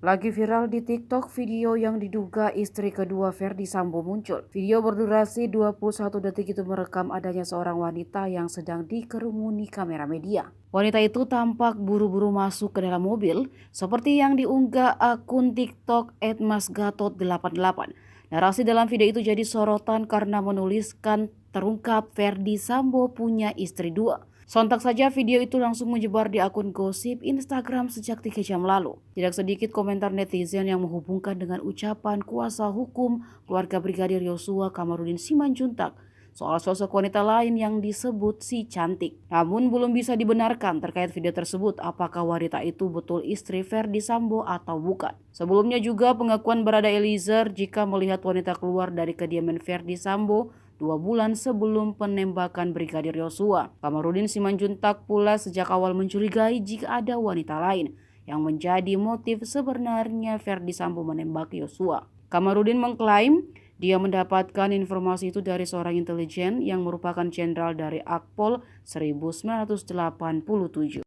Lagi viral di TikTok video yang diduga istri kedua Verdi Sambo muncul. Video berdurasi 21 detik itu merekam adanya seorang wanita yang sedang dikerumuni kamera media. Wanita itu tampak buru-buru masuk ke dalam mobil seperti yang diunggah akun TikTok @masgatot88. Narasi dalam video itu jadi sorotan karena menuliskan terungkap Verdi Sambo punya istri dua. Sontak saja video itu langsung menyebar di akun gosip Instagram sejak 3 jam lalu. Tidak sedikit komentar netizen yang menghubungkan dengan ucapan kuasa hukum keluarga Brigadir Yosua Kamarudin Simanjuntak soal sosok wanita lain yang disebut si cantik. Namun belum bisa dibenarkan terkait video tersebut apakah wanita itu betul istri Verdi Sambo atau bukan. Sebelumnya juga pengakuan Barada Eliezer jika melihat wanita keluar dari kediaman Verdi Sambo 2 bulan sebelum penembakan Brigadir Yosua. Kamarudin Simanjuntak pula sejak awal mencurigai jika ada wanita lain yang menjadi motif sebenarnya Verdi Sambo menembak Yosua. Kamarudin mengklaim dia mendapatkan informasi itu dari seorang intelijen yang merupakan jenderal dari Akpol 1987.